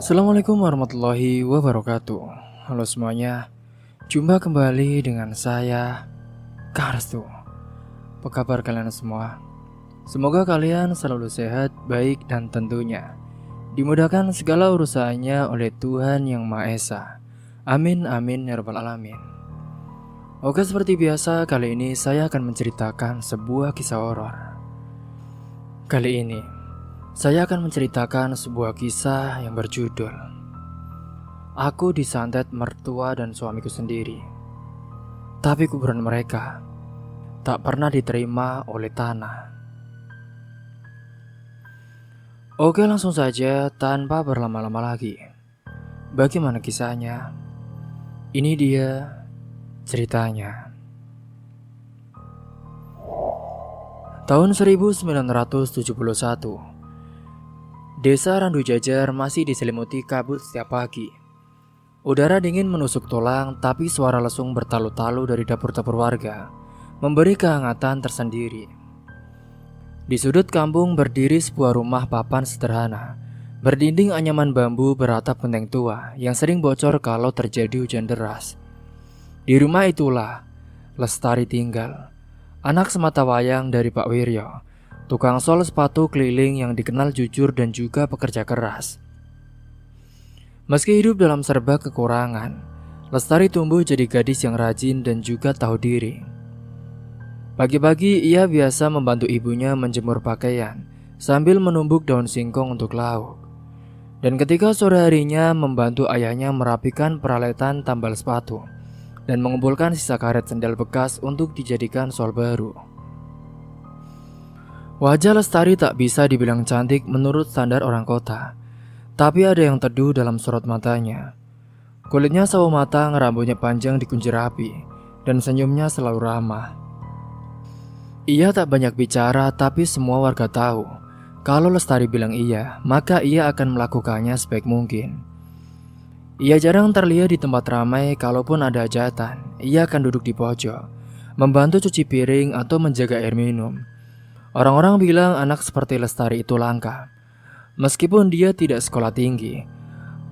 Assalamualaikum warahmatullahi wabarakatuh. Halo semuanya, jumpa kembali dengan saya, Karstu. Apa kabar kalian semua? Semoga kalian selalu sehat, baik, dan tentunya dimudahkan segala urusannya oleh Tuhan Yang Maha Esa. Amin amin ya rabbal alamin. Oke, seperti biasa kali ini saya akan menceritakan sebuah kisah horor. Kali ini saya akan menceritakan sebuah kisah yang berjudul Aku disantet mertua dan suamiku sendiri, tapi kuburan mereka tak pernah diterima oleh tanah. Oke, langsung saja tanpa berlama-lama lagi. Bagaimana kisahnya? Ini dia ceritanya. Tahun 1971, Desa Randu Jajar masih diselimuti kabut setiap pagi. Udara dingin menusuk tulang, tapi suara lesung bertalu-talu dari dapur-dapur warga memberi kehangatan tersendiri. Di sudut kampung berdiri sebuah rumah papan sederhana, berdinding anyaman bambu beratap genteng tua yang sering bocor kalau terjadi hujan deras. Di rumah itulah Lestari tinggal, anak sematawayang dari Pak Wiryo, tukang sol sepatu keliling yang dikenal jujur dan juga pekerja keras. Meski hidup dalam serba kekurangan, Lestari tumbuh jadi gadis yang rajin dan juga tahu diri. Pagi-pagi ia biasa membantu ibunya menjemur pakaian sambil menumbuk daun singkong untuk lauk. Dan ketika sore harinya membantu ayahnya merapikan peralatan tambal sepatu dan mengumpulkan sisa karet sendal bekas untuk dijadikan sol baru. Wajah Lestari tak bisa dibilang cantik menurut standar orang kota, tapi ada yang teduh dalam sorot matanya. Kulitnya sawo matang, rambutnya panjang dikunci rapi, dan senyumnya selalu ramah. Ia tak banyak bicara, tapi semua warga tahu kalau Lestari bilang iya, maka ia akan melakukannya sebaik mungkin. Ia jarang terlihat di tempat ramai, kalaupun ada hajatan, ia akan duduk di pojok, membantu cuci piring atau menjaga air minum. Orang-orang bilang anak seperti Lestari itu langka. Meskipun dia tidak sekolah tinggi,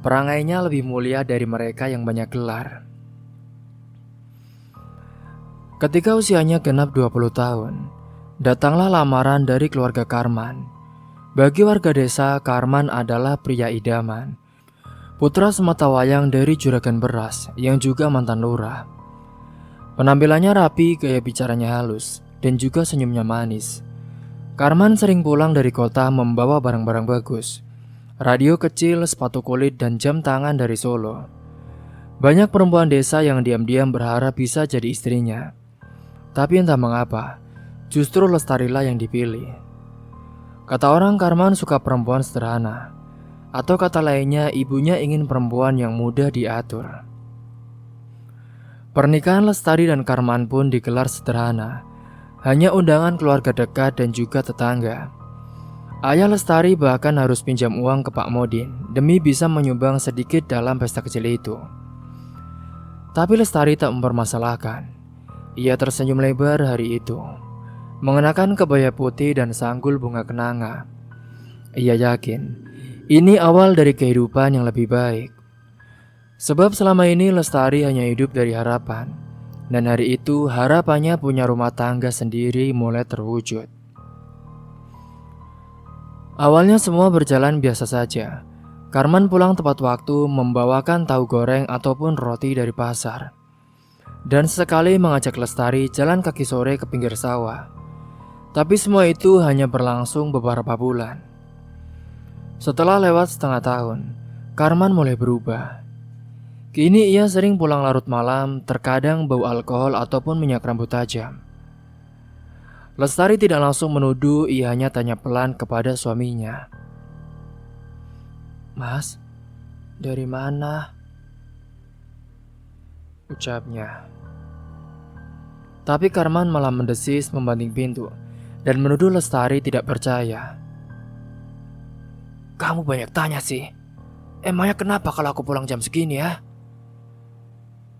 perangainya lebih mulia dari mereka yang banyak gelar. Ketika usianya genap 20 tahun, datanglah lamaran dari keluarga Karman. Bagi warga desa, Karman adalah pria idaman, putra sematawayang dari juragan beras yang juga mantan lurah. Penampilannya rapi, gaya bicaranya halus, dan juga senyumnya manis. Karman sering pulang dari kota membawa barang-barang bagus, radio kecil, sepatu kulit, dan jam tangan dari Solo. Banyak perempuan desa yang diam-diam berharap bisa jadi istrinya. Tapi entah mengapa, justru Lestarilah yang dipilih. Kata orang, Karman suka perempuan sederhana, atau kata lainnya ibunya ingin perempuan yang mudah diatur. Pernikahan Lestari dan Karman pun digelar sederhana, hanya undangan keluarga dekat dan juga tetangga. Ayah Lestari bahkan harus pinjam uang ke Pak Modin demi bisa menyumbang sedikit dalam pesta kecil itu. Tapi Lestari tak mempermasalahkan. Ia tersenyum lebar hari itu, mengenakan kebaya putih dan sanggul bunga kenanga. Ia yakin ini awal dari kehidupan yang lebih baik. Sebab selama ini Lestari hanya hidup dari harapan. Dan hari itu harapannya punya rumah tangga sendiri mulai terwujud. Awalnya semua berjalan biasa saja. Karman pulang tepat waktu membawakan tahu goreng ataupun roti dari pasar. Dan sesekali mengajak Lestari jalan kaki sore ke pinggir sawah. Tapi semua itu hanya berlangsung beberapa bulan. Setelah lewat setengah tahun, Karman mulai berubah. Kini ia sering pulang larut malam, terkadang bau alkohol ataupun minyak rambut tajam. Lestari tidak langsung menuduh, ia hanya tanya pelan kepada suaminya. "Mas, dari mana?" ucapnya. Tapi Karman malah mendesis membanting pintu dan menuduh Lestari tidak percaya. "Kamu banyak tanya sih. Emangnya kenapa kalau aku pulang jam segini ya?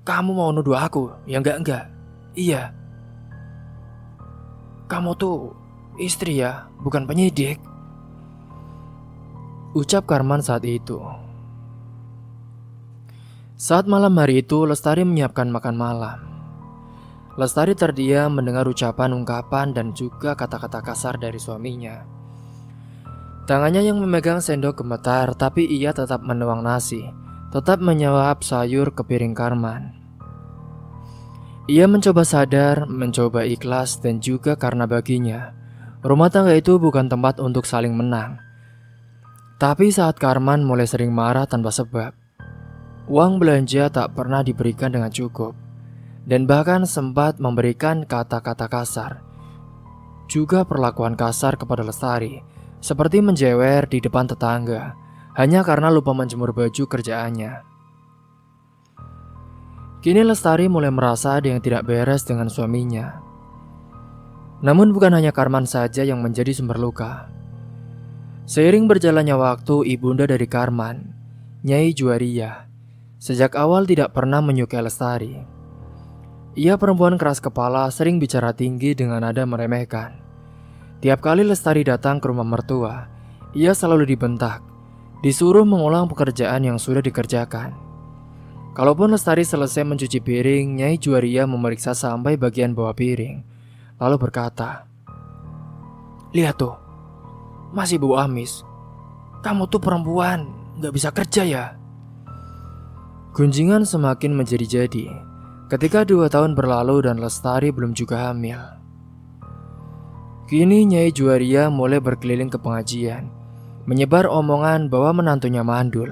Kamu mau nuduh aku? Ya enggak. Iya. Kamu tuh istri ya, bukan penyidik," ucap Karman saat itu. Saat malam hari itu, Lestari menyiapkan makan malam. Lestari terdiam mendengar ucapan, ungkapan, dan juga kata-kata kasar dari suaminya. Tangannya yang memegang sendok gemetar, tapi ia tetap menuang nasi, tetap menyuap sayur ke piring Karman. Ia mencoba sadar, mencoba ikhlas, dan juga karena baginya, rumah tangga itu bukan tempat untuk saling menang. Tapi saat Karman mulai sering marah tanpa sebab, uang belanja tak pernah diberikan dengan cukup, dan bahkan sempat memberikan kata-kata kasar, juga perlakuan kasar kepada Lestari, seperti menjewer di depan tetangga, hanya karena lupa menjemur baju kerjaannya. Kini Lestari mulai merasa ada yang tidak beres dengan suaminya. Namun bukan hanya Karman saja yang menjadi sumber luka. Seiring berjalannya waktu, ibunda dari Karman, Nyai Juwaria, sejak awal tidak pernah menyukai Lestari. Ia perempuan keras kepala, sering bicara tinggi dengan nada meremehkan. Tiap kali Lestari datang ke rumah mertua, ia selalu dibentak, disuruh mengulang pekerjaan yang sudah dikerjakan. Kalaupun Lestari selesai mencuci piring, Nyai Juwaria memeriksa sampai bagian bawah piring, lalu berkata, "Lihat tuh, masih bau amis. Kamu tuh perempuan, gak bisa kerja ya?" Gunjingan semakin menjadi-jadi ketika 2 tahun berlalu dan Lestari belum juga hamil. Kini Nyai Juwaria mulai berkeliling ke pengajian, menyebar omongan bahwa menantunya mandul.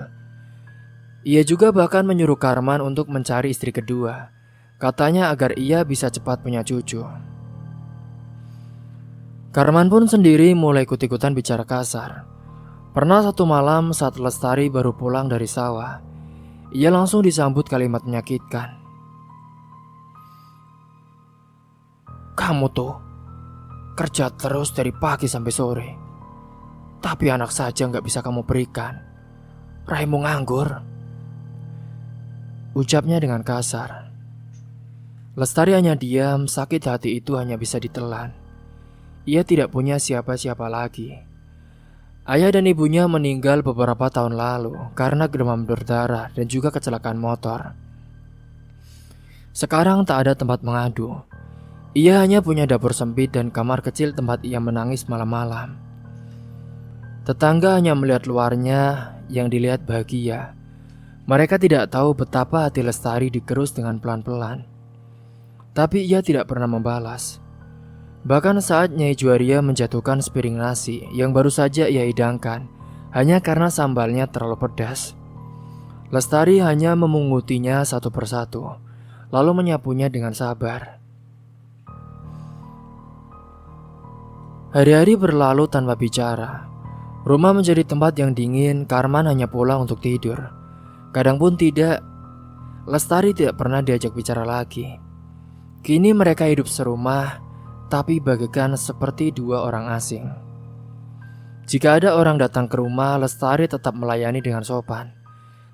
Ia juga bahkan menyuruh Karman untuk mencari istri kedua, katanya agar ia bisa cepat punya cucu. Karman pun sendiri mulai ikut-ikutan bicara kasar. Pernah satu malam saat Lestari baru pulang dari sawah, ia langsung disambut kalimat menyakitkan. "Kamu tuh kerja terus dari pagi sampai sore, tapi anak saja gak bisa kamu berikan. Raimu nganggur," ucapnya dengan kasar. Lestari hanya diam, sakit hati itu hanya bisa ditelan. Ia tidak punya siapa-siapa lagi. Ayah dan ibunya meninggal beberapa tahun lalu karena demam berdarah dan juga kecelakaan motor. Sekarang tak ada tempat mengadu. Ia hanya punya dapur sempit dan kamar kecil tempat ia menangis malam-malam. Tetangga hanya melihat luarnya yang dilihat bahagia. Mereka tidak tahu betapa hati Lestari digerus dengan pelan-pelan. Tapi ia tidak pernah membalas. Bahkan saat Nyai Juwaria menjatuhkan sepiring nasi yang baru saja ia hidangkan, hanya karena sambalnya terlalu pedas, Lestari hanya memungutinya satu persatu, lalu menyapunya dengan sabar. Hari-hari berlalu tanpa bicara. Rumah menjadi tempat yang dingin. Karman hanya pulang untuk tidur. Kadang pun tidak. Lestari tidak pernah diajak bicara lagi. Kini mereka hidup serumah, tapi bagaikan seperti 2 orang asing. Jika ada orang datang ke rumah, Lestari tetap melayani dengan sopan,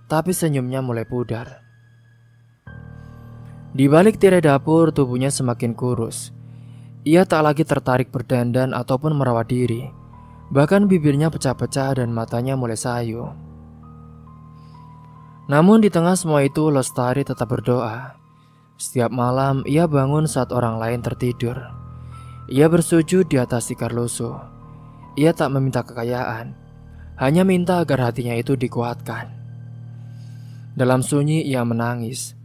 tapi senyumnya mulai pudar. Di balik tirai dapur, tubuhnya semakin kurus. Ia tak lagi tertarik berdandan ataupun merawat diri. Bahkan bibirnya pecah-pecah dan matanya mulai sayu. Namun di tengah semua itu, Lestari tetap berdoa. Setiap malam ia bangun saat orang lain tertidur. Ia bersujud di atas tikar lusuh. Ia tak meminta kekayaan, hanya minta agar hatinya itu dikuatkan. Dalam sunyi ia menangis,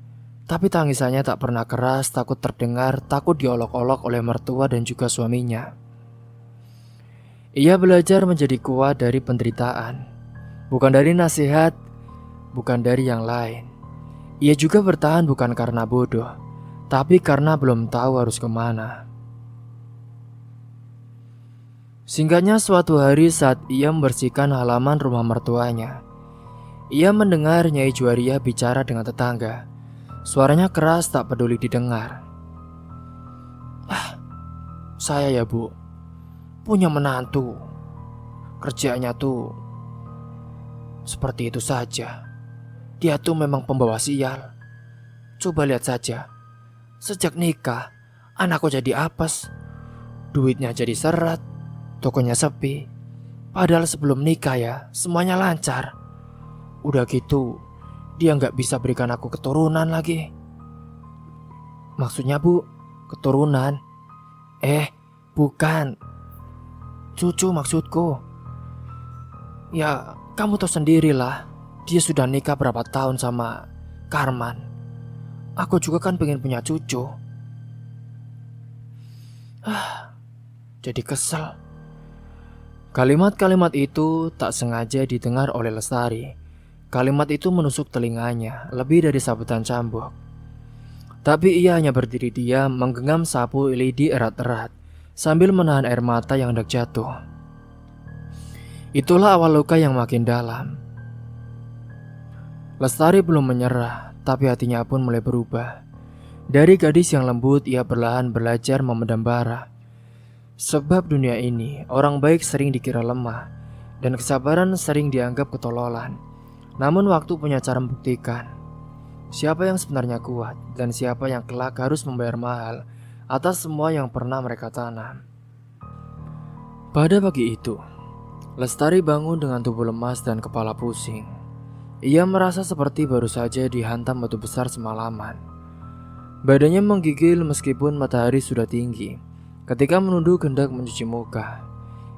tapi tangisannya tak pernah keras, takut terdengar, takut diolok-olok oleh mertua dan juga suaminya. Ia belajar menjadi kuat dari penderitaan, bukan dari nasihat, bukan dari yang lain. Ia juga bertahan bukan karena bodoh, tapi karena belum tahu harus kemana. Singkatnya, suatu hari saat ia membersihkan halaman rumah mertuanya, ia mendengar Nyai Juwaria bicara dengan tetangga. Suaranya keras, tak peduli didengar. "Saya ya bu, punya menantu. Kerjanya tuh seperti itu saja. Dia tuh memang pembawa sial. Coba lihat saja, sejak nikah anakku jadi apes, duitnya jadi seret, tokonya sepi. Padahal sebelum nikah ya semuanya lancar. Udah gitu dia nggak bisa berikan aku keturunan lagi. Maksudnya Bu, keturunan? Bukan, cucu maksudku. Ya, kamu tahu sendirilah, dia sudah nikah berapa tahun sama Karman. Aku juga kan pengen punya cucu. Jadi kesel. Kalimat-kalimat itu tak sengaja didengar oleh Lestari. Kalimat itu menusuk telinganya lebih dari sabetan cambuk. Tapi ia hanya berdiri diam menggenggam sapu lidi erat-erat sambil menahan air mata yang hendak jatuh. Itulah awal luka yang makin dalam. Lestari belum menyerah, tapi hatinya pun mulai berubah. Dari gadis yang lembut, ia perlahan belajar memendam bara. Sebab dunia ini, orang baik sering dikira lemah, dan kesabaran sering dianggap ketololan. Namun waktu punya cara membuktikan siapa yang sebenarnya kuat dan siapa yang kelak harus membayar mahal atas semua yang pernah mereka tanam. Pada pagi itu, Lestari bangun dengan tubuh lemas dan kepala pusing. Ia merasa seperti baru saja dihantam batu besar semalaman. Badannya menggigil meskipun matahari sudah tinggi. Ketika menunduk hendak mencuci muka,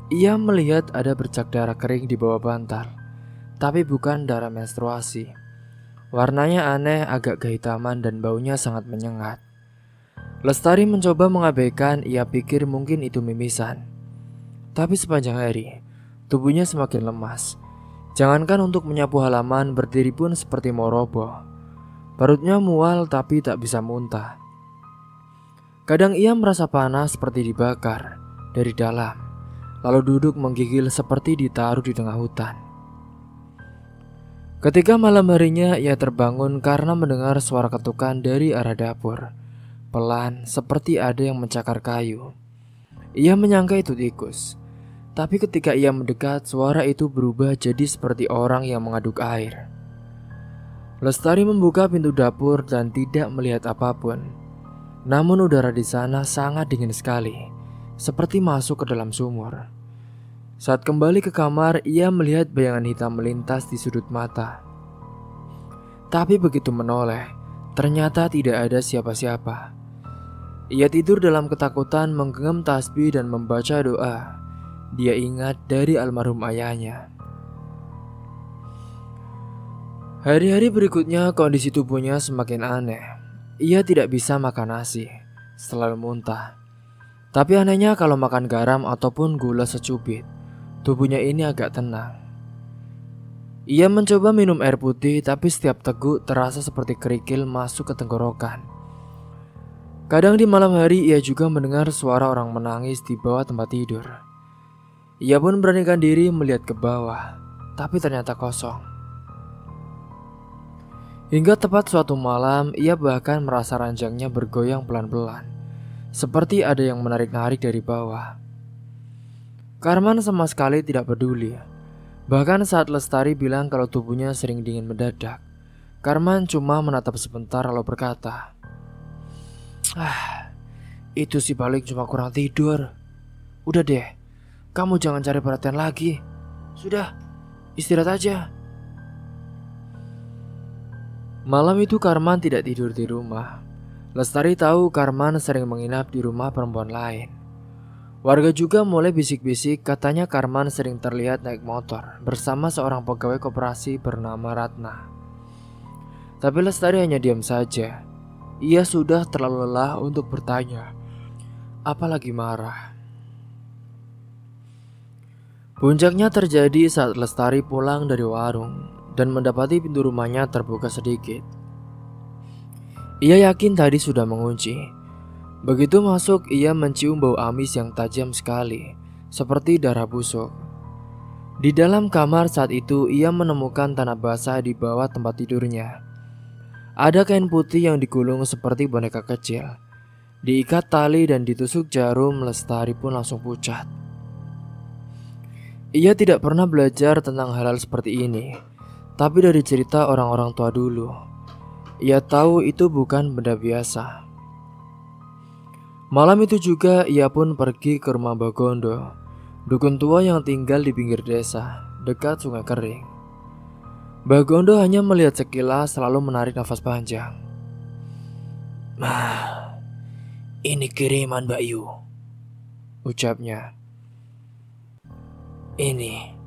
ia melihat ada bercak darah kering di bawah bantal. Tapi bukan darah menstruasi. Warnanya aneh, agak kehitaman dan baunya sangat menyengat. Lestari mencoba mengabaikan, ia pikir mungkin itu mimisan. Tapi sepanjang hari, tubuhnya semakin lemas. Jangankan untuk menyapu halaman, berdiri pun seperti mau roboh. Perutnya mual tapi tak bisa muntah. Kadang ia merasa panas seperti dibakar dari dalam, lalu duduk menggigil seperti ditaruh di tengah hutan. Ketika malam harinya ia terbangun karena mendengar suara ketukan dari arah dapur. Pelan, seperti ada yang mencakar kayu. Ia menyangka itu tikus. Tapi ketika ia mendekat, suara itu berubah jadi seperti orang yang mengaduk air. Lestari membuka pintu dapur dan tidak melihat apapun. Namun udara di sana sangat dingin sekali, seperti masuk ke dalam sumur. Saat kembali ke kamar, ia melihat bayangan hitam melintas di sudut mata. Tapi begitu menoleh, ternyata tidak ada siapa-siapa. Ia tidur dalam ketakutan, menggenggam tasbih dan membaca doa. Dia ingat dari almarhum ayahnya. Hari-hari berikutnya kondisi tubuhnya semakin aneh. Ia tidak bisa makan nasi, selalu muntah. Tapi anehnya kalau makan garam ataupun gula secubit, tubuhnya ini agak tenang. Ia mencoba minum air putih, tapi setiap teguk terasa seperti kerikil masuk ke tenggorokan. Kadang di malam hari ia juga mendengar suara orang menangis di bawah tempat tidur. Ia pun beranikan diri melihat ke bawah, tapi ternyata kosong. Hingga tepat suatu malam, ia bahkan merasa ranjangnya bergoyang pelan-pelan, seperti ada yang menarik-narik dari bawah. Karman sama sekali tidak peduli. Bahkan saat Lestari bilang kalau tubuhnya sering dingin mendadak, Karman cuma menatap sebentar lalu berkata, itu sih paling cuma kurang tidur. Udah deh, kamu jangan cari perhatian lagi. Sudah, istirahat aja. Malam itu Karman tidak tidur di rumah. Lestari tahu Karman sering menginap di rumah perempuan lain. Warga juga mulai bisik-bisik katanya Karman sering terlihat naik motor bersama seorang pegawai koperasi bernama Ratna. Tapi Lestari hanya diam saja. Ia sudah terlalu lelah untuk bertanya, apalagi marah. Puncaknya terjadi saat Lestari pulang dari warung dan mendapati pintu rumahnya terbuka sedikit. Ia yakin tadi sudah mengunci. Begitu masuk, ia mencium bau amis yang tajam sekali, seperti darah busuk. Di dalam kamar saat itu, ia menemukan tanah basah di bawah tempat tidurnya. Ada kain putih yang digulung seperti boneka kecil. Diikat tali dan ditusuk jarum, Lestari pun langsung pucat. Ia tidak pernah belajar tentang hal-hal seperti ini, tapi dari cerita orang-orang tua dulu, ia tahu itu bukan benda biasa. Malam itu juga ia pun pergi ke rumah Bagondo, dukun tua yang tinggal di pinggir desa, dekat sungai kering. Bagondo hanya melihat sekilas lalu menarik nafas panjang. Ini kiriman Mbak Yu, ucapnya. Ini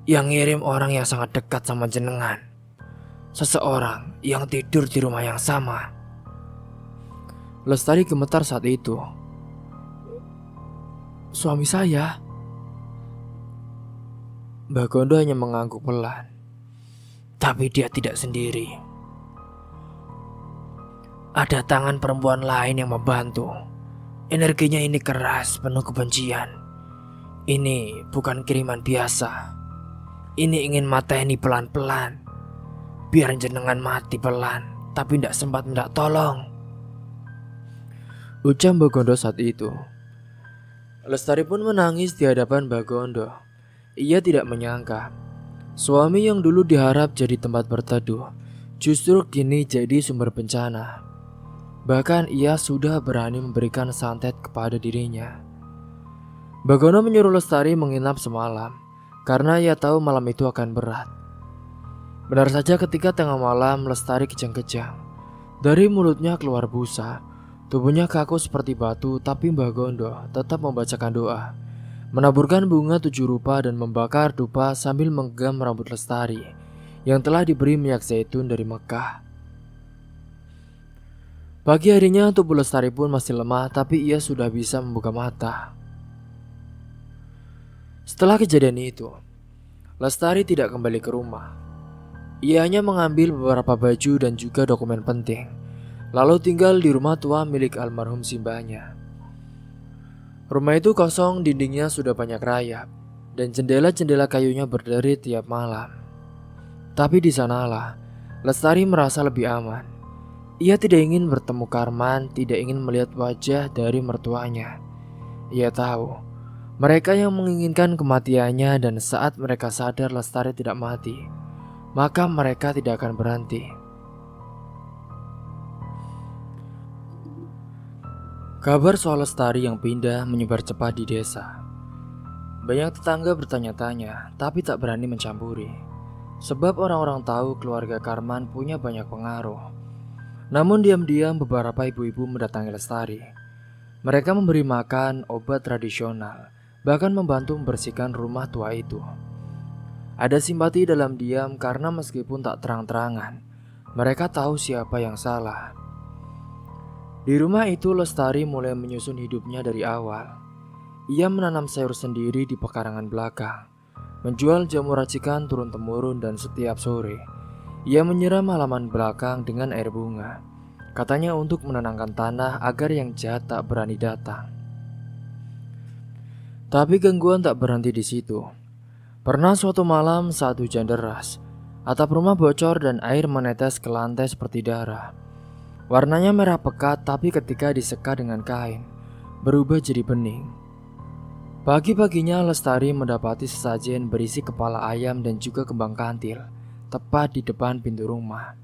yang ngirim orang yang sangat dekat sama jenengan. Seseorang yang tidur di rumah yang sama. Lestari gemetar saat itu. Suami saya. Bagondo hanya mengangguk pelan. Tapi dia tidak sendiri. Ada tangan perempuan lain yang membantu. Energinya ini keras, penuh kebencian. Ini bukan kiriman biasa. Ini ingin mateni pelan-pelan. Biar jenengan mati pelan, tapi tidak sempat mendak tolong. Ucap Bagondo saat itu. Lestari pun menangis di hadapan Bagondo. Ia tidak menyangka suami yang dulu diharap jadi tempat berteduh justru kini jadi sumber bencana. Bahkan ia sudah berani memberikan santet kepada dirinya. Bagondo menyuruh Lestari menginap semalam karena ia tahu malam itu akan berat. Benar saja ketika tengah malam Lestari kejang-kejang. Dari mulutnya keluar busa. Tubuhnya kaku seperti batu, tapi Bagondo tetap membacakan doa, menaburkan bunga 7 rupa dan membakar dupa sambil menggenggam rambut Lestari yang telah diberi minyak zaitun dari Mekah. Pagi harinya tubuh Lestari pun masih lemah, tapi ia sudah bisa membuka mata. Setelah kejadian itu, Lestari tidak kembali ke rumah. Ia hanya mengambil beberapa baju dan juga dokumen penting, lalu tinggal di rumah tua milik almarhum simbahnya. Rumah itu kosong, dindingnya sudah banyak rayap, dan jendela-jendela kayunya berderi tiap malam. Tapi di sanalah Lestari merasa lebih aman. Ia tidak ingin bertemu Karman, tidak ingin melihat wajah dari mertuanya. Ia tahu mereka yang menginginkan kematiannya, dan saat mereka sadar Lestari tidak mati, maka mereka tidak akan berhenti. Kabar soal Lestari yang pindah menyebar cepat di desa. Banyak tetangga bertanya-tanya, tapi tak berani mencampuri. Sebab orang-orang tahu keluarga Karman punya banyak pengaruh. Namun diam-diam beberapa ibu-ibu mendatangi Lestari. Mereka memberi makan, obat tradisional, bahkan membantu membersihkan rumah tua itu. Ada simpati dalam diam karena meskipun tak terang-terangan, mereka tahu siapa yang salah. Di rumah itu Lestari mulai menyusun hidupnya dari awal. Ia menanam sayur sendiri di pekarangan belakang, menjual jamu racikan turun-temurun, dan setiap sore ia menyiram halaman belakang dengan air bunga. Katanya untuk menenangkan tanah agar yang jahat tak berani datang. Tapi gangguan tak berhenti di situ. Pernah suatu malam saat hujan deras, atap rumah bocor dan air menetes ke lantai seperti darah. Warnanya merah pekat, tapi ketika diseka dengan kain, berubah jadi bening. Pagi-paginya Lestari mendapati sesajen berisi kepala ayam dan juga kembang kantil, tepat di depan pintu rumah.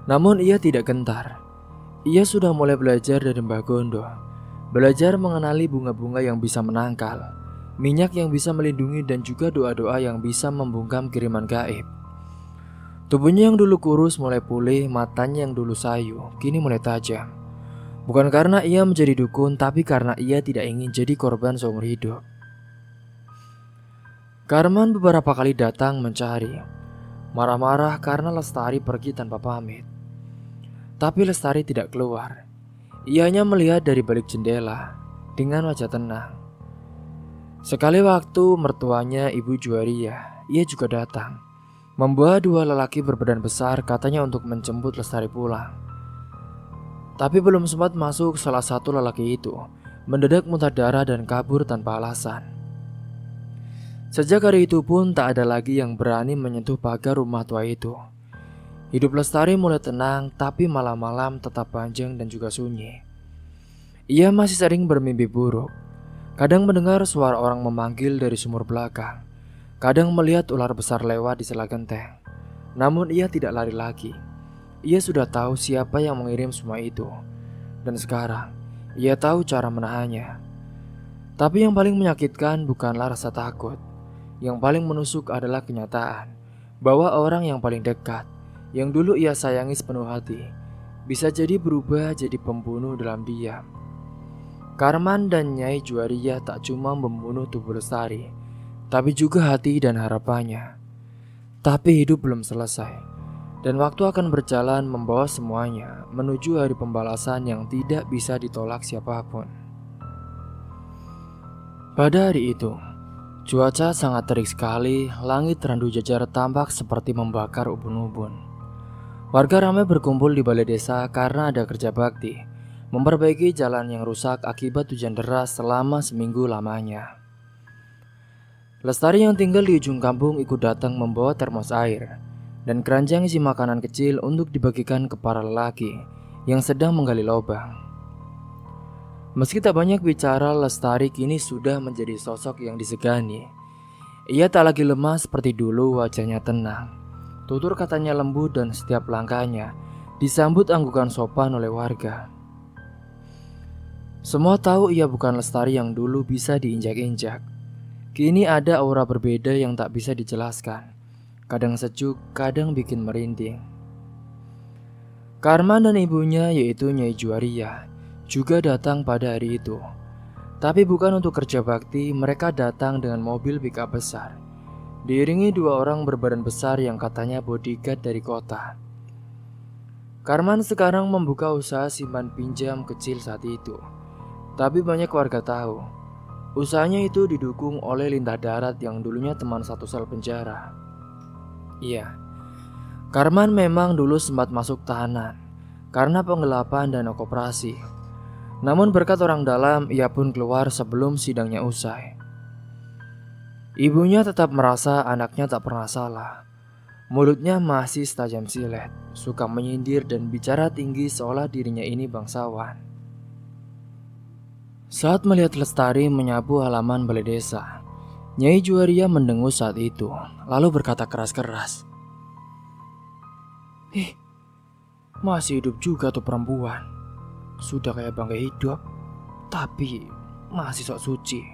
Namun ia tidak gentar. Ia sudah mulai belajar dari Mbah Gondo. Belajar mengenali bunga-bunga yang bisa menangkal, minyak yang bisa melindungi, dan juga doa-doa yang bisa membungkam kiriman gaib. Tubuhnya yang dulu kurus mulai pulih, matanya yang dulu sayu kini mulai tajam. Bukan karena ia menjadi dukun, tapi karena ia tidak ingin jadi korban seumur hidup. Karman beberapa kali datang mencari, marah-marah karena Lestari pergi tanpa pamit. Tapi Lestari tidak keluar. Ia hanya melihat dari balik jendela dengan wajah tenang. Sekali waktu mertuanya Ibu Juwaria, ia juga datang, membawa 2 lelaki berbadan besar, katanya untuk menjemput Lestari pulang. Tapi belum sempat masuk, salah satu lelaki itu mendadak muntah darah dan kabur tanpa alasan. Sejak hari itu pun tak ada lagi yang berani menyentuh pagar rumah tua itu. Hidup Lestari mulai tenang, tapi malam-malam tetap panjang dan juga sunyi. Ia masih sering bermimpi buruk. Kadang mendengar suara orang memanggil dari sumur belakang. Kadang melihat ular besar lewat di sela genteng. Namun ia tidak lari lagi. Ia sudah tahu siapa yang mengirim semua itu. Dan sekarang ia tahu cara menahannya. Tapi yang paling menyakitkan bukanlah rasa takut. Yang paling menusuk adalah kenyataan bahwa orang yang paling dekat, yang dulu ia sayangi sepenuh hati, bisa jadi berubah jadi pembunuh dalam diam. Karman dan Nyai Juwaria tak cuma membunuh tubuh Lestari, tapi juga hati dan harapannya. Tapi hidup belum selesai, dan waktu akan berjalan membawa semuanya menuju hari pembalasan yang tidak bisa ditolak siapapun. Pada hari itu, cuaca sangat terik sekali, langit Randu Jajar tampak seperti membakar ubun-ubun. Warga ramai berkumpul di balai desa karena ada kerja bakti, memperbaiki jalan yang rusak akibat hujan deras selama seminggu lamanya. Lestari yang tinggal di ujung kampung ikut datang membawa termos air dan keranjang isi makanan kecil untuk dibagikan ke para lelaki yang sedang menggali lubang. Meski tak banyak bicara, Lestari kini sudah menjadi sosok yang disegani. Ia tak lagi lemah seperti dulu, wajahnya tenang. Tutur katanya lembut dan setiap langkahnya disambut anggukan sopan oleh warga. Semua tahu ia bukan Lestari yang dulu bisa diinjak-injak. Kini ada aura berbeda yang tak bisa dijelaskan. Kadang sejuk, kadang bikin merinding. Karman dan ibunya yaitu Nyai Juwaria juga datang pada hari itu. Tapi bukan untuk kerja bakti, mereka datang dengan mobil pickup besar, diiringi dua orang berbadan besar yang katanya bodyguard dari kota. Karman sekarang membuka usaha simpan pinjam kecil saat itu. Tapi banyak warga tahu, usahanya itu didukung oleh Lintah Darat yang dulunya teman satu sel penjara. Iya, Karman memang dulu sempat masuk tahanan karena penggelapan dana koperasi. Namun berkat orang dalam, ia pun keluar sebelum sidangnya usai. Ibunya tetap merasa anaknya tak pernah salah. Mulutnya masih setajam silet, suka menyindir dan bicara tinggi seolah dirinya ini bangsawan. Saat melihat Lestari menyapu halaman balai desa, Nyai Juwaria mendengus saat itu, lalu berkata keras-keras, masih hidup juga tuh perempuan. Sudah kayak bangga hidup, tapi masih sok suci.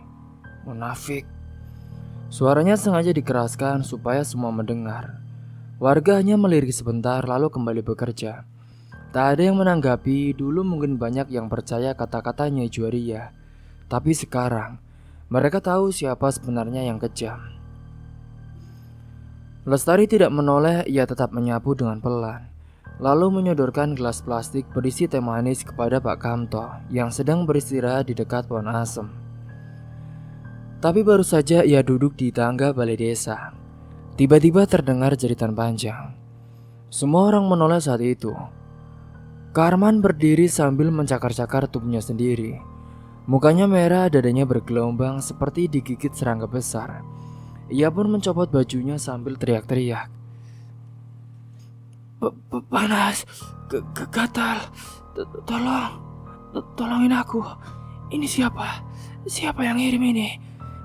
Munafik. Suaranya sengaja dikeraskan supaya semua mendengar. Warga hanya melirik sebentar lalu kembali bekerja. Tak ada yang menanggapi. Dulu mungkin banyak yang percaya kata-kata Nyai Juwaria, tapi sekarang mereka tahu siapa sebenarnya yang kejam. Lestari tidak menoleh, ia tetap menyapu dengan pelan, lalu menyodorkan gelas plastik berisi teh manis kepada Pak Kamto yang sedang beristirahat di dekat pohon asem. Tapi baru saja ia duduk di tangga balai desa, tiba-tiba terdengar jeritan panjang. Semua orang menoleh saat itu. Karman berdiri sambil mencakar-cakar tubuhnya sendiri. Mukanya merah, dadanya bergelombang seperti digigit serangga besar. Ia pun mencopot bajunya sambil teriak-teriak, panas, gatal, tolongin aku. Ini siapa yang ngirim ini?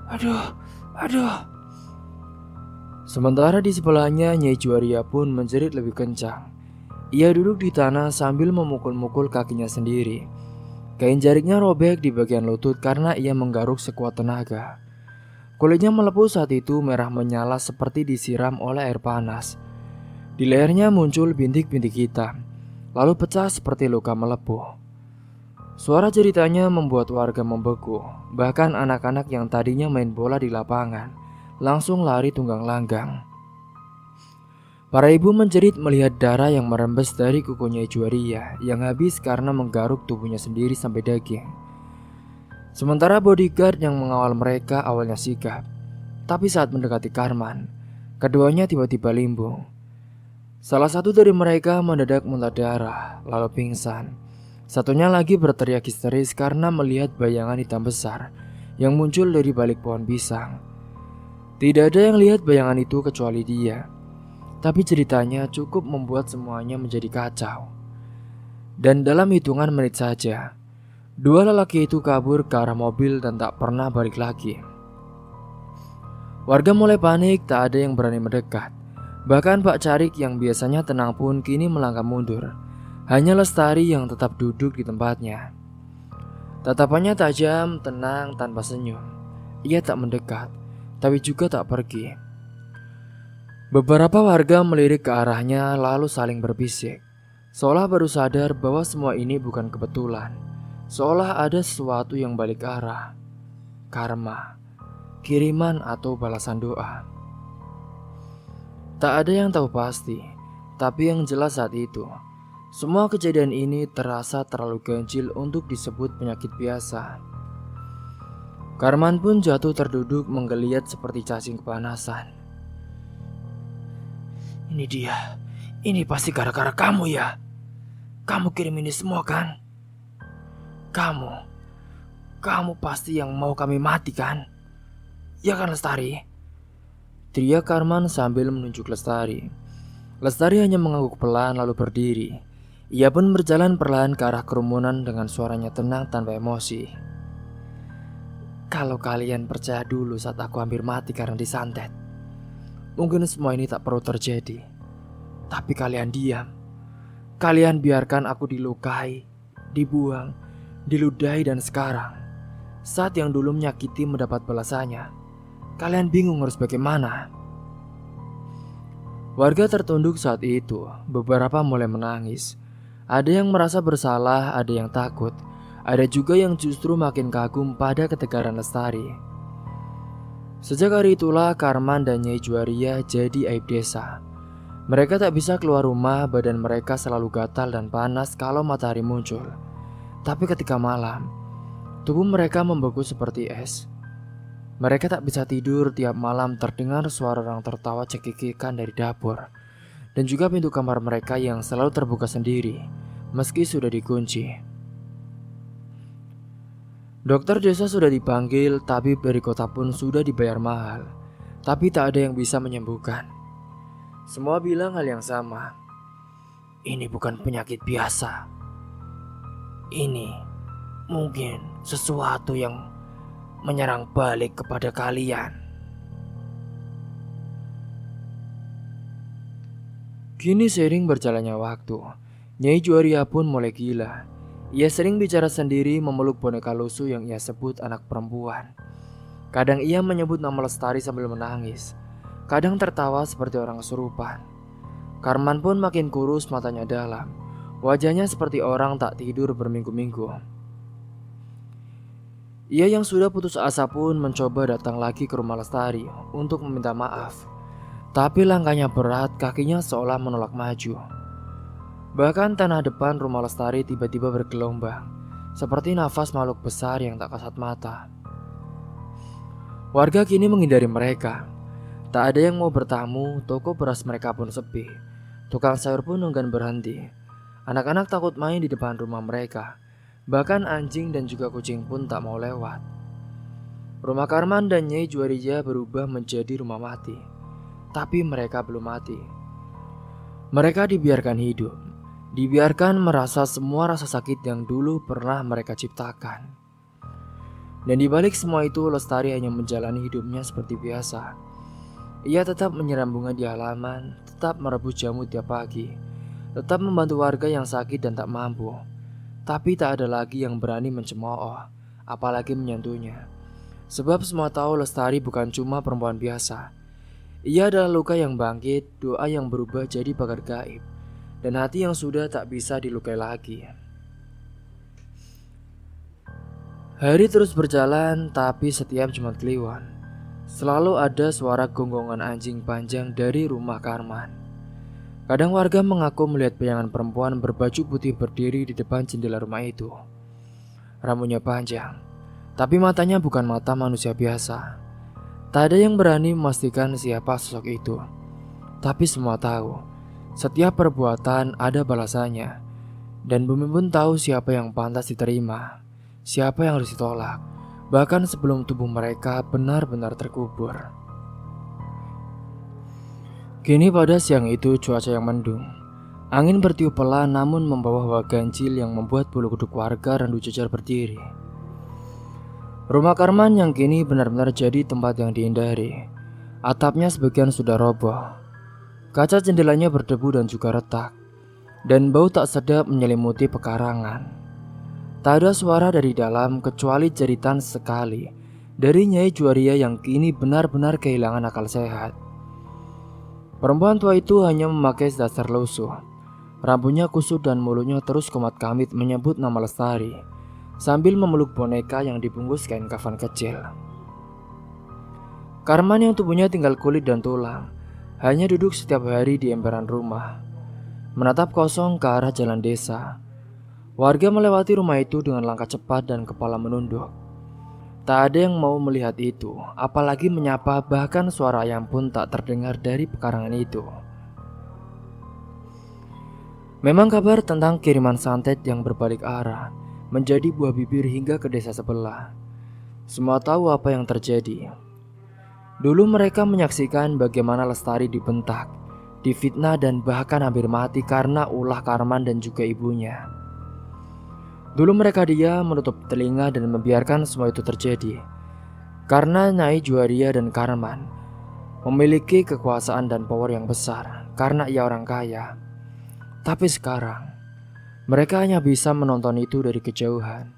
Aduh. Sementara di sebelahnya Nyai Juwaria pun menjerit lebih kencang. Ia duduk di tanah sambil memukul-mukul kakinya sendiri. Kain jariknya robek di bagian lutut karena ia menggaruk sekuat tenaga. Kulitnya melepuh saat itu, merah menyala seperti disiram oleh air panas. Di lehernya muncul bintik-bintik hitam, lalu pecah seperti luka melepuh. Suara jeritanya membuat warga membeku. Bahkan anak-anak yang tadinya main bola di lapangan langsung lari tunggang langgang. Para ibu menjerit melihat darah yang merembes dari kukunya Juwaria yang habis karena menggaruk tubuhnya sendiri sampai daging. Sementara bodyguard yang mengawal mereka awalnya sigap, tapi saat mendekati Karman, keduanya tiba-tiba limbung. Salah satu dari mereka mendadak muntah darah, lalu pingsan. Satunya lagi berteriak histeris karena melihat bayangan hitam besar yang muncul dari balik pohon pisang. Tidak ada yang lihat bayangan itu kecuali dia. Tapi ceritanya cukup membuat semuanya menjadi kacau. Dan dalam hitungan menit saja, dua lelaki itu kabur ke arah mobil dan tak pernah balik lagi. Warga mulai panik, tak ada yang berani mendekat. Bahkan Pak Carik yang biasanya tenang pun kini melangkah mundur. Hanya Lestari yang tetap duduk di tempatnya. Tatapannya tajam, tenang, tanpa senyum. Ia tak mendekat, tapi juga tak pergi. Beberapa warga melirik ke arahnya lalu saling berbisik, seolah baru sadar bahwa semua ini bukan kebetulan, seolah ada sesuatu yang balik arah, karma, kiriman atau balasan doa. Tak ada yang tahu pasti, tapi yang jelas saat itu, semua kejadian ini terasa terlalu ganjil untuk disebut penyakit biasa. Karman pun jatuh terduduk menggeliat seperti cacing kepanasan. Ini dia, ini pasti gara-gara kamu ya. Kamu kirim ini semua kan? Kamu pasti yang mau kami mati kan? Ya kan Lestari? Teriak Karman sambil menunjuk Lestari. Lestari hanya mengangguk pelan lalu berdiri. Ia pun berjalan perlahan ke arah kerumunan dengan suaranya tenang tanpa emosi. Kalau kalian percaya dulu saat aku hampir mati karena disantet, mungkin semua ini tak perlu terjadi. Tapi kalian diam. Kalian biarkan aku dilukai, dibuang, diludahi, dan sekarang saat yang dulu menyakiti mendapat balasannya, kalian bingung harus bagaimana. Warga tertunduk saat itu. Beberapa mulai menangis. Ada yang merasa bersalah, ada yang takut, ada juga yang justru makin kagum pada ketegaran Lestari. Sejak hari itulah Karman dan Nyai Juwaria jadi aib desa. Mereka tak bisa keluar rumah, badan mereka selalu gatal dan panas kalau matahari muncul. Tapi ketika malam, tubuh mereka membeku seperti es. Mereka tak bisa tidur, tiap malam terdengar suara orang tertawa cekikikan dari dapur. Dan juga pintu kamar mereka yang selalu terbuka sendiri, meski sudah dikunci. Dokter desa sudah dipanggil, tabib dari kota pun sudah dibayar mahal. Tapi tak ada yang bisa menyembuhkan. Semua bilang hal yang sama. Ini bukan penyakit biasa. Ini mungkin sesuatu yang menyerang balik kepada kalian. Kini seiring berjalannya waktu, Nyai Juwaria pun mulai gila. Ia sering bicara sendiri, memeluk boneka lusuh yang ia sebut anak perempuan. Kadang ia menyebut nama Lestari sambil menangis. Kadang tertawa seperti orang kesurupan. Karman pun makin kurus, matanya dalam. Wajahnya seperti orang tak tidur berminggu-minggu. Ia yang sudah putus asa pun mencoba datang lagi ke rumah Lestari untuk meminta maaf. Tapi langkahnya berat, kakinya seolah menolak maju. Bahkan tanah depan rumah Lestari tiba-tiba bergelombang, seperti nafas makhluk besar yang tak kasat mata. Warga kini menghindari mereka. Tak ada yang mau bertamu, toko beras mereka pun sepi. Tukang sayur pun enggan berhenti. Anak-anak takut main di depan rumah mereka. Bahkan anjing dan juga kucing pun tak mau lewat. Rumah Karman dan Nyai Juwaria berubah menjadi rumah mati. Tapi mereka belum mati. Mereka dibiarkan hidup. Dibiarkan merasa semua rasa sakit yang dulu pernah mereka ciptakan. Dan dibalik semua itu, Lestari hanya menjalani hidupnya seperti biasa. Ia tetap menyiram bunga di halaman, tetap merebus jamu tiap pagi, tetap membantu warga yang sakit dan tak mampu. Tapi tak ada lagi yang berani mencemooh, apalagi menyentuhnya. Sebab semua tahu Lestari bukan cuma perempuan biasa. Ia adalah luka yang bangkit, doa yang berubah jadi pagar gaib, dan hati yang sudah tak bisa dilukai lagi. Hari terus berjalan, tapi setiap Jumat Kliwon selalu ada suara gonggongan anjing panjang dari rumah Karman. Kadang warga mengaku melihat bayangan perempuan berbaju putih berdiri di depan jendela rumah itu. Rambutnya panjang, tapi matanya bukan mata manusia biasa. Tak ada yang berani memastikan siapa sosok itu. Tapi semua tahu, setiap perbuatan ada balasannya. Dan bumi pun tahu siapa yang pantas diterima, siapa yang harus ditolak. Bahkan sebelum tubuh mereka benar-benar terkubur. Kini pada siang itu cuaca yang mendung. Angin bertiup pelan namun membawa hawa ganjil yang membuat bulu kuduk warga Randu Jajar berdiri. Rumah Karman yang kini benar-benar jadi tempat yang dihindari. Atapnya sebagian sudah roboh. Kaca jendelanya berdebu dan juga retak. Dan bau tak sedap menyelimuti pekarangan. Tak ada suara dari dalam kecuali jeritan sekali dari Nyai Juwaria yang kini benar-benar kehilangan akal sehat. Perempuan tua itu hanya memakai dasar lusuh. Rambutnya kusut dan mulutnya terus komat-kamit menyebut nama Lestari, sambil memeluk boneka yang dibungkus kain kafan kecil. Karman yang tubuhnya tinggal kulit dan tulang, hanya duduk setiap hari di emperan rumah, menatap kosong ke arah jalan desa. Warga melewati rumah itu dengan langkah cepat dan kepala menunduk. Tak ada yang mau melihat itu, apalagi menyapa, bahkan suara ayam pun tak terdengar dari pekarangan itu. Memang kabar tentang kiriman santet yang berbalik arah menjadi buah bibir hingga ke desa sebelah. Semua tahu apa yang terjadi. Dulu mereka menyaksikan bagaimana Lestari dibentak, difitnah dan bahkan hampir mati karena ulah Karman dan juga ibunya. Dulu mereka diam, menutup telinga dan membiarkan semua itu terjadi. Karena Nyai Juwaria dan Karman memiliki kekuasaan dan power yang besar karena ia orang kaya. Tapi sekarang mereka hanya bisa menonton itu dari kejauhan,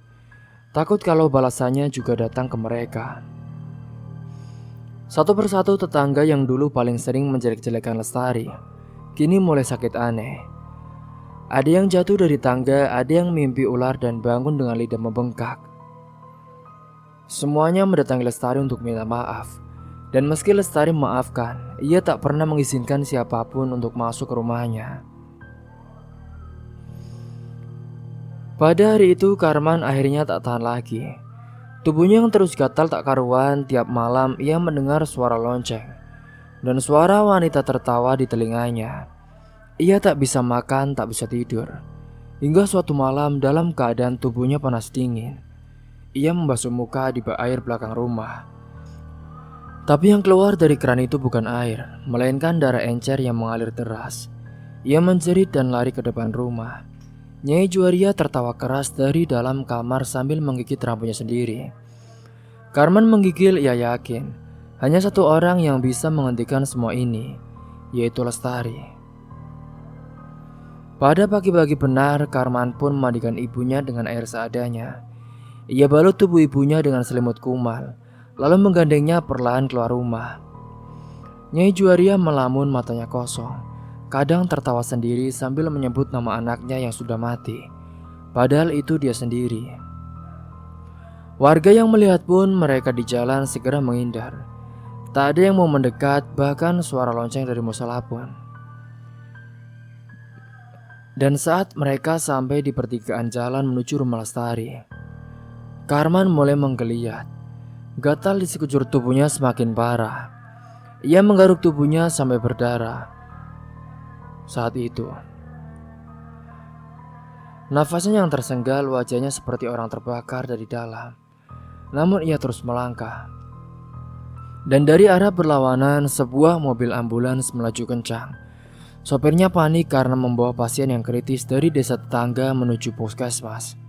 takut kalau balasannya juga datang ke mereka. Satu persatu tetangga yang dulu paling sering menjelek-jelekan Lestari kini mulai sakit aneh. Ada yang jatuh dari tangga, ada yang mimpi ular dan bangun dengan lidah membengkak. Semuanya mendatangi Lestari untuk minta maaf. Dan meski Lestari memaafkan, ia tak pernah mengizinkan siapapun untuk masuk ke rumahnya. Pada hari itu Karman akhirnya tak tahan lagi. Tubuhnya yang terus gatal tak karuan. Tiap malam ia mendengar suara lonceng dan suara wanita tertawa di telinganya. Ia tak bisa makan, tak bisa tidur. Hingga suatu malam dalam keadaan tubuhnya panas dingin, ia membasuh muka di bak air belakang rumah. Tapi yang keluar dari keran itu bukan air, melainkan darah encer yang mengalir deras. Ia menjerit dan lari ke depan rumah. Nyai Juwaria tertawa keras dari dalam kamar sambil menggigit rambutnya sendiri. Karman menggigil, ia yakin hanya satu orang yang bisa menghentikan semua ini, yaitu Lestari. Pada pagi-pagi benar, Karman pun memandikan ibunya dengan air seadanya. Ia balut tubuh ibunya dengan selimut kumal, lalu menggandengnya perlahan keluar rumah. Nyai Juwaria melamun, matanya kosong. Kadang tertawa sendiri sambil menyebut nama anaknya yang sudah mati, padahal itu dia sendiri. Warga yang melihat pun mereka di jalan segera menghindar. Tak ada yang mau mendekat, bahkan suara lonceng dari musola pun. Dan saat mereka sampai di pertigaan jalan menuju rumah Lestari, Karman mulai menggeliat. Gatal di sekujur tubuhnya semakin parah. Ia menggaruk tubuhnya sampai berdarah. Saat itu nafasnya yang tersenggal, wajahnya seperti orang terbakar dari dalam. Namun ia terus melangkah. Dan dari arah berlawanan sebuah mobil ambulans melaju kencang. Sopirnya panik karena membawa pasien yang kritis dari desa tetangga menuju puskesmas.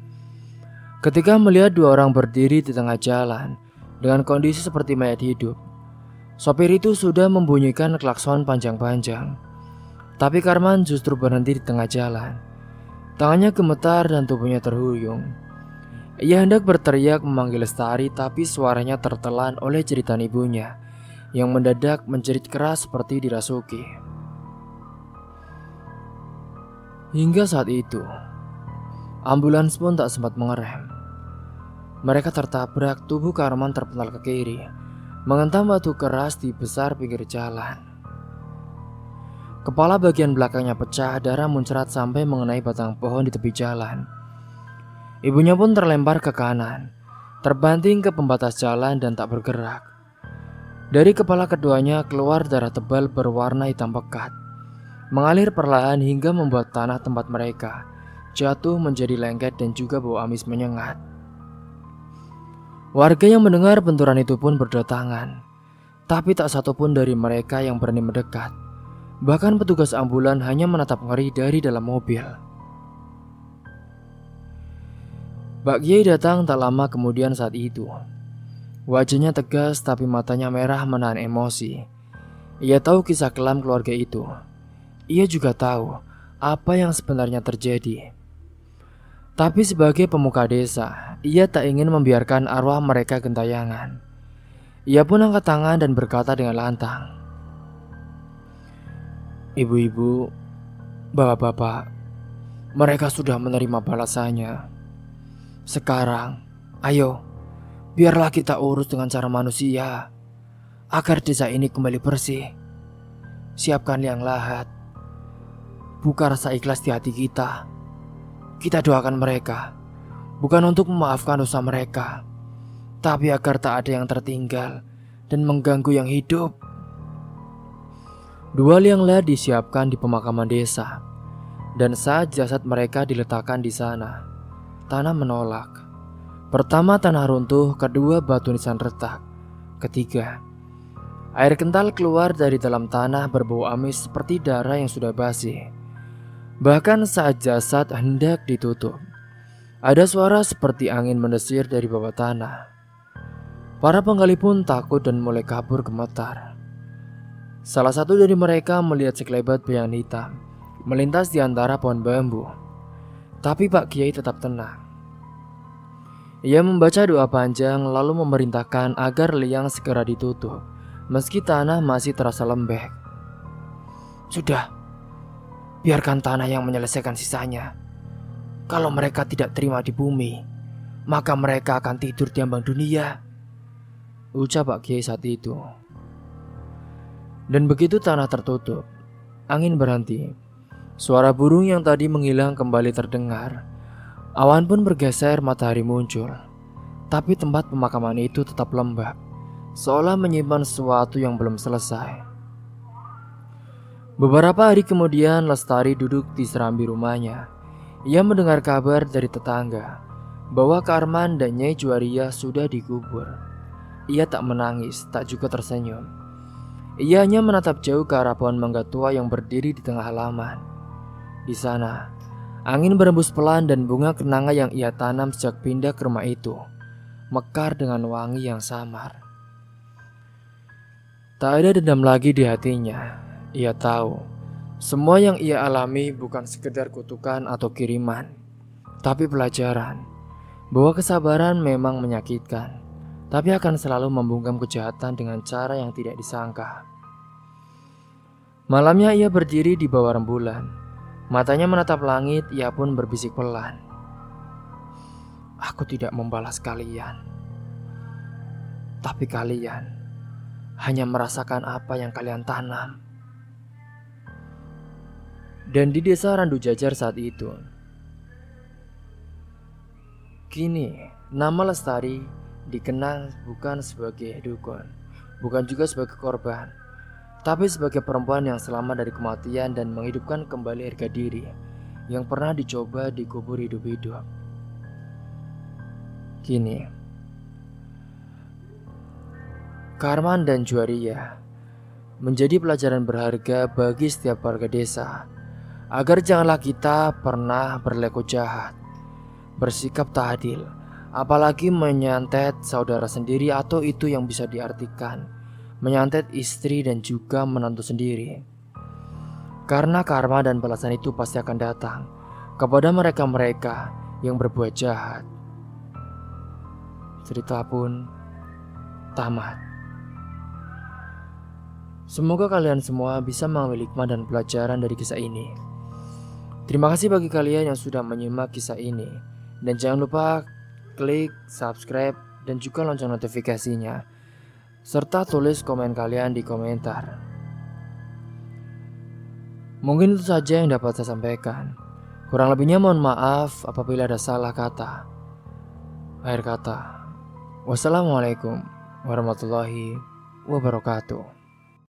Ketika melihat dua orang berdiri di tengah jalan dengan kondisi seperti mayat hidup, sopir itu sudah membunyikan klakson panjang-panjang. Tapi Karman justru berhenti di tengah jalan. Tangannya gemetar dan tubuhnya terhuyung. Ia hendak berteriak memanggil Lestari, tapi suaranya tertelan oleh jeritan ibunya yang mendadak menjerit keras seperti dirasuki. Hingga saat itu, ambulans pun tak sempat mengerem. Mereka tertabrak, tubuh Karman terpental ke kiri, menghentam batu keras di besar pinggir jalan. Kepala bagian belakangnya pecah, darah muncrat sampai mengenai batang pohon di tepi jalan. Ibunya pun terlempar ke kanan, terbanting ke pembatas jalan dan tak bergerak. Dari kepala keduanya keluar darah tebal berwarna hitam pekat, mengalir perlahan hingga membuat tanah tempat mereka jatuh menjadi lengket dan juga bau amis menyengat. Warga yang mendengar benturan itu pun berdatangan, tapi tak satu pun dari mereka yang berani mendekat. Bahkan petugas ambulan hanya menatap ngeri dari dalam mobil. Mbak Kiai datang tak lama kemudian saat itu. Wajahnya tegas tapi matanya merah menahan emosi. Ia tahu kisah kelam keluarga itu. Ia juga tahu apa yang sebenarnya terjadi. Tapi sebagai pemuka desa, ia tak ingin membiarkan arwah mereka gentayangan. Ia pun angkat tangan dan berkata dengan lantang, Ibu-ibu, bapak-bapak, mereka sudah menerima balasannya. Sekarang, ayo, biarlah kita urus dengan cara manusia agar desa ini kembali bersih. Siapkan liang lahat, buka rasa ikhlas di hati kita. Kita doakan mereka, bukan untuk memaafkan dosa mereka, tapi agar tak ada yang tertinggal dan mengganggu yang hidup. 2 liang lahat disiapkan di pemakaman desa, dan saat jasad mereka diletakkan di sana, tanah menolak. Pertama tanah runtuh, kedua batu nisan retak, ketiga air kental keluar dari dalam tanah berbau amis seperti darah yang sudah basi. Bahkan saat jasad hendak ditutup, ada suara seperti angin mendesir dari bawah tanah. Para penggali pun takut dan mulai kabur gemetar. Salah satu dari mereka melihat sekelebat bayangan hitam melintas di antara pohon bambu. Tapi Pak Kiai tetap tenang. Ia membaca doa panjang lalu memerintahkan agar liang segera ditutup meski tanah masih terasa lembek. Sudah, biarkan tanah yang menyelesaikan sisanya. Kalau mereka tidak terima di bumi, maka mereka akan tidur di ambang dunia, ucap Pak Kiai saat itu. Dan begitu tanah tertutup, angin berhenti. Suara burung yang tadi menghilang kembali terdengar. Awan pun bergeser, matahari muncul. Tapi tempat pemakaman itu tetap lembab, seolah menyimpan sesuatu yang belum selesai. Beberapa hari kemudian, Lestari duduk di serambi rumahnya. Ia mendengar kabar dari tetangga bahwa Karman dan Nyai Juwaria sudah dikubur. Ia tak menangis, tak juga tersenyum. Ia hanya menatap jauh ke arah pohon mangga tua yang berdiri di tengah halaman. Di sana, angin berembus pelan dan bunga kenanga yang ia tanam sejak pindah ke rumah itu mekar dengan wangi yang samar. Tak ada dendam lagi di hatinya. Ia tahu, semua yang ia alami bukan sekedar kutukan atau kiriman, tapi pelajaran bahwa kesabaran memang menyakitkan, tapi akan selalu membungkam kejahatan dengan cara yang tidak disangka. Malamnya ia berdiri di bawah rembulan. Matanya menatap langit, ia pun berbisik pelan. Aku tidak membalas kalian, tapi kalian hanya merasakan apa yang kalian tanam. Dan di desa Randu Jajar saat itu, kini nama Lestari dikenal bukan sebagai dukun, bukan juga sebagai korban, tapi sebagai perempuan yang selamat dari kematian dan menghidupkan kembali harga diri yang pernah dicoba dikubur hidup-hidup. Kini, Karman dan Juwaria menjadi pelajaran berharga bagi setiap warga desa, agar janganlah kita pernah berlaku jahat, bersikap tak adil, apalagi menyantet saudara sendiri atau itu yang bisa diartikan menyantet istri dan juga menantu sendiri. Karena karma dan balasan itu pasti akan datang kepada mereka-mereka yang berbuat jahat. Cerita pun tamat. Semoga kalian semua bisa mengambil hikmah dan pelajaran dari kisah ini. Terima kasih bagi kalian yang sudah menyimak kisah ini. Dan jangan lupa klik subscribe dan juga lonceng notifikasinya, serta tulis komen kalian di komentar. Mungkin itu saja yang dapat saya sampaikan. Kurang lebihnya mohon maaf apabila ada salah kata. Akhir kata, wassalamualaikum warahmatullahi wabarakatuh.